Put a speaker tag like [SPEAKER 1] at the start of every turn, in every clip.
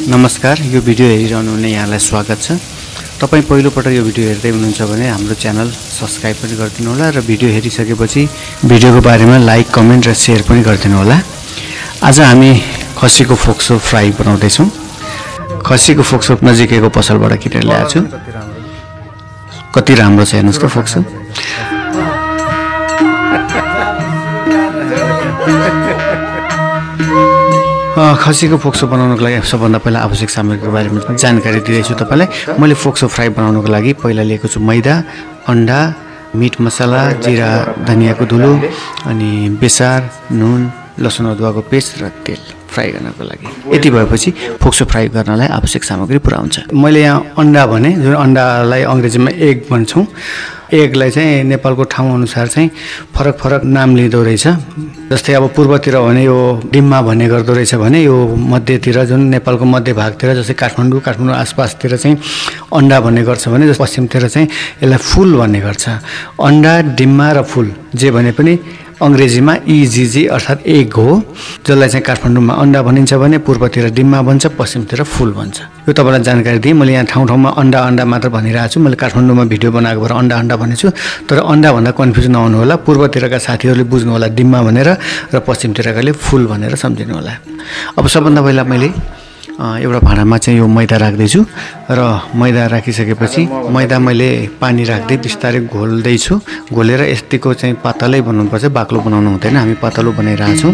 [SPEAKER 1] नमस्कार, यो भिडियो हेरिरहनु हुने यहाँलाई स्वागत छ। तपाईं पहिलो पटक यो भिडियो हेर्दै हुनुहुन्छ भने हाम्रो च्यानल सब्स्क्राइब पनि गरिदिनु होला र भिडियो हेरिसकेपछि भिडियोको बारेमा लाइक, कमेन्ट र शेयर पनि गरिदिनु होला। आज हामी खसीको फोक्सो फ्राई बनाउँदै छौं। खसीको फोक्सो नजिकैको पसलबाट किनेर ल्याएको छु। कति राम्रो छ हेर्नुस् त फोक्सो। खसीको फोक्सो बनाउनको लागि सबभन्दा पहिला आवश्यक सामग्रीको बारेमा जानकारी दिँदैछु तपाईलाई। मैले फोक्सो फ्राई बनाउनको लागि पहिला लिएको छु मैदा, अन्डा, मिट मसला, जिरा धनियाको धुलो, अनि बेसार, नुन, लसुन अदुवाको पेस्ट र तेल फ्राई गर्नको लागि। यति भएपछि फोक्सो फ्राई गर्नलाई आवश्यक सामग्री पुरा हुन्छ। मैले यहाँ अन्डा भने, जुन अन्डालाई अंग्रेजीमा एग भन्छौं। एगलाई चाहिँ नेपालको ठाउँ अनुसार चाहिँ फरक फरक नाम लिँदो रहेछ। जस्तै अब पूर्वतिर भने यो डिम्मा भन्ने गर्दो रहेछ भने यो मध्यतिर जुन नेपालको मध्य भागतिर जस्तै काठमाडौँ आसपासतिर चाहिँ अन्डा भन्ने गर्छ भने पश्चिमतिर चाहिँ यसलाई फुल भन्ने गर्छ। अन्डा, डिम्मा र फुल जे भने पनि अंग्रेजीमा EGG अर्थात एग हो। जसलाई चाहिँ काठमाडौँमा अन्डा भनिन्छ भने पूर्वतिर डिम्मा भन्छ, पश्चिमतिर फुल भन्छ। यो तपाईलाई जानकारी दिएँ। मैले यहाँ ठाउँ ठाउँमा अन्डा मात्र भनिरहेको छु। मैले काठमाडौँमा भिडियो बनाएको भएर अन्डा भनेछु। तर अन्डा भन्दा कन्फ्युज नहुनु होला। पूर्वतिरका साथीहरूले बुझ्नु होला डिम्मा भनेर र पश्चिमतिरकाले फुल भनेर सम्झिनु होला। अब सबभन्दा पहिला मैले एउटा भाँडामा चाहिँ यो मैदा राख्दैछु र मैदा राखिसकेपछि मैदा मैले पानी राख्दै बिस्तारै घोल्दै छु। घोलेर यतिको चाहिँ पातलै बनाउनुपर्छ, बाक्लो बनाउनु हुँदैन। हामी पातलो बनाइरहेछौँ।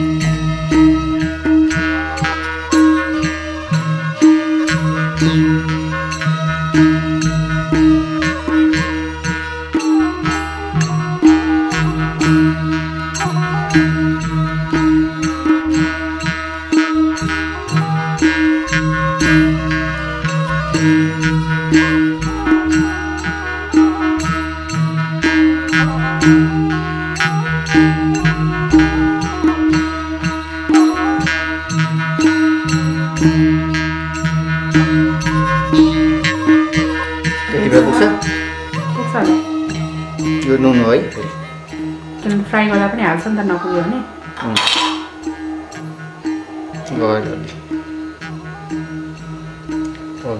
[SPEAKER 1] यो नुन हो है,
[SPEAKER 2] किनभने फ्राई गर्दा पनि हाल्छ नि त, नपुग्यो भने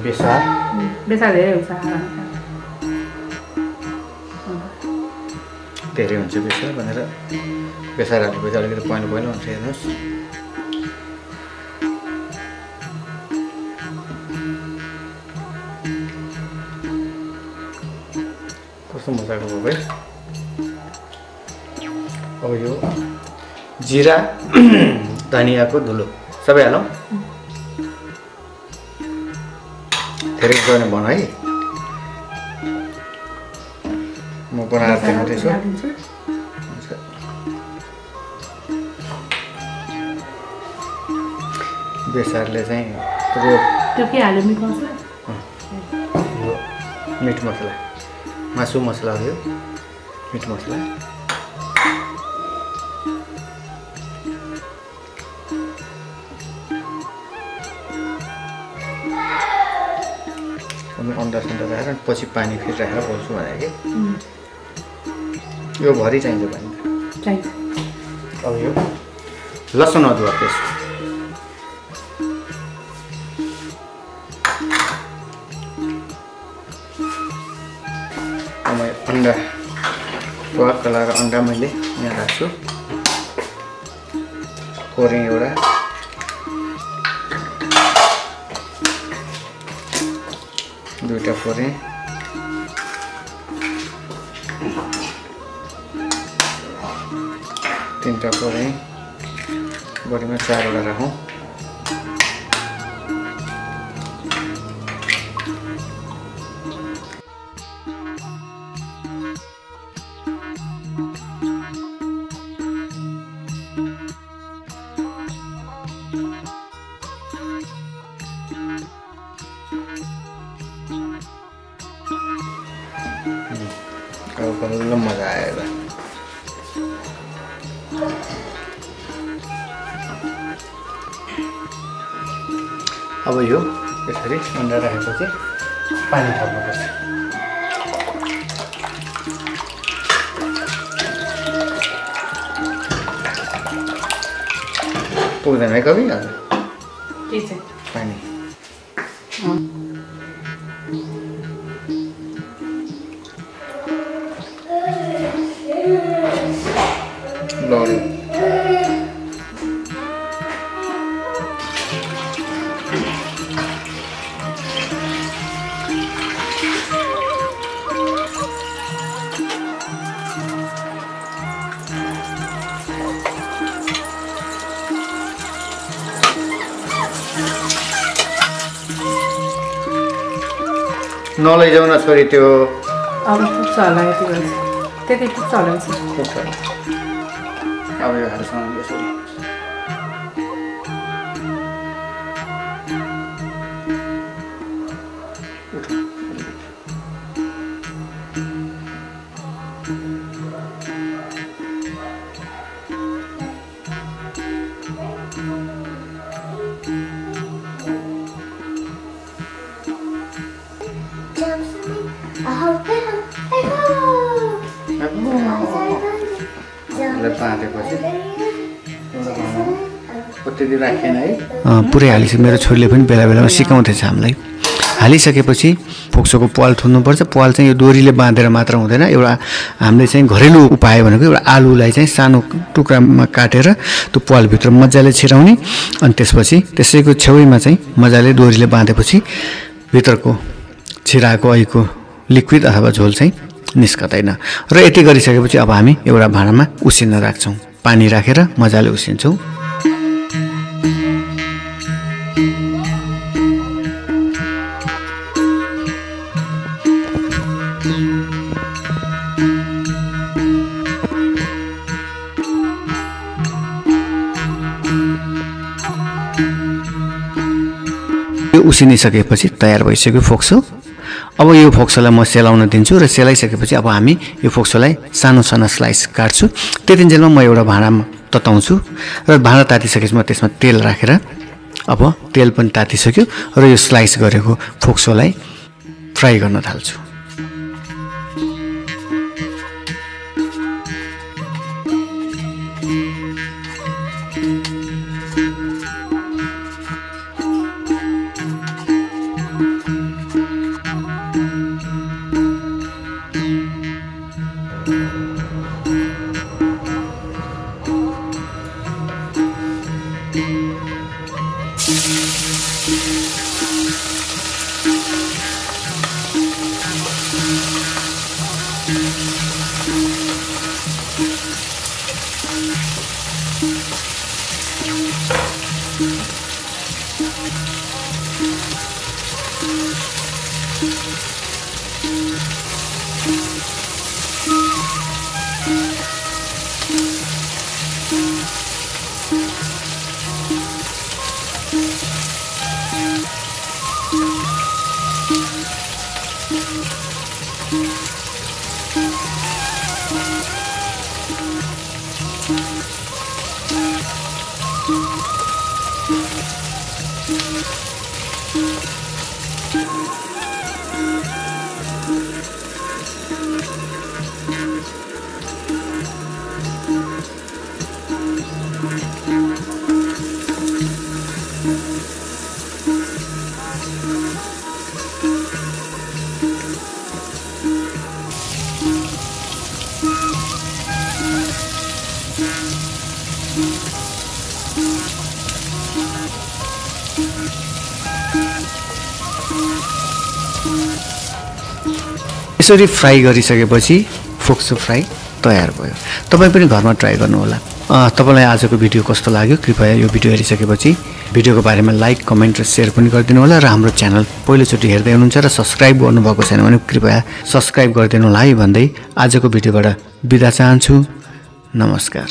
[SPEAKER 1] बेसार
[SPEAKER 2] धेरै हुन्छ।
[SPEAKER 1] धेरै हुन्छ बेसार भनेर बेसार हालेपछि अलिकति पहेँलो हुन्छ। हेर्नुहोस् कस्तो मजाको भयो भाइ। अब यो जिरा धनियाको धुलो सबै हालौँ। धेरै गर्ने भन है, म बनाएर देखाउँदैछु। बेसारले चाहिँ
[SPEAKER 2] त्यो के हाल्यो? मिट मसला,
[SPEAKER 1] मिट मसला, मासु मसला हो यो मिट मसला। अन्डा सन्डा राखेर पछि पानी फेरि राखेर बोल्छु भने कि यो भरि चाहिन्छ पानी
[SPEAKER 2] चाहिन्छ।
[SPEAKER 1] अब यो लसुन अदुवा पेस्ट, अन्डा वाक्क लगाएर अन्डा मैले यहाँ राख्छु। कोरेँ एउटा, दुईटा फोरेँ, तीनटा फोरेँ, बढीमा 4वटा राखौँ। बल्ल मजा आयो। अब यो यसरी अन्डा राखेपछि पानी थप्नुपर्छ। पुग्दैन है कवि हजुर
[SPEAKER 2] के चाहिँ
[SPEAKER 1] पानी ल नलैजाउ न छोरी त्यो
[SPEAKER 2] अब पुग्छ होला यति बेला त्यति पुग्छ होला
[SPEAKER 1] पुग्छ अब यो हालसँग यो छोरी पुरै हालिसक्यो मेरो छोरीले पनि बेला बेलामा सिकाउँदैछ हामीलाई हालिसकेपछि फोक्सोको पाल थुन्नुपर्छ पाल चाहिँ यो डोरीले बाँधेर मात्र हुँदैन एउटा हामीले चाहिँ घरेलु उपाय भनेको एउटा आलुलाई चाहिँ सानो टुक्रामा काटेर त्यो पालभित्र मजाले छिराउने अनि त्यसपछि त्यसैको छेउमा चाहिँ मजाले डोरीले बाँधेपछि भित्रको छिराएको अहिलेको लिक्विड अथवा झोल चाहिँ निस्कदैन र यति गरिसकेपछि अब हामी एउटा भाँडामा उसिन्न राख्छौँ पानी राखेर मजाले उसिन्छौँ यो उसिनिसकेपछि तयार भइसक्यो फोक्सो अब यो फोक्सोलाई म सेलाउन दिन्छु र सेलाइसकेपछि अब हामी यो फोक्सोलाई सानो सानो स्लाइस काट्छु त्यतिन्जेलमा म एउटा भाँडामा तताउँछु र भाँडा तातिसकेपछि म त्यसमा तेल राखेर अब तेल पनि तातिसक्यो र यो स्लाइस गरेको फोक्सोलाई फ्राई गर्न थाल्छु यसरी फ्राई गरिसकेपछि फोक्सो फ्राई तयार भयो तपाईं पनि घरमा ट्राई गर्नु होला तपाईलाई आजको भिडियो कस्तो लाग्यो कृपया यो भिडियो हेरिसकेपछि भिडियोको बारेमा लाइक कमेन्ट र शेयर पनि गरिदिनु होला र हाम्रो च्यानल पहिलोचोटि हेर्दै हुनुहुन्छ र सब्स्क्राइब गर्नुभएको छैन भने कृपया सब्स्क्राइब गरिदिनु होला है भन्दै आजको भिडियोबाट बिदा चाहन्छु नमस्कार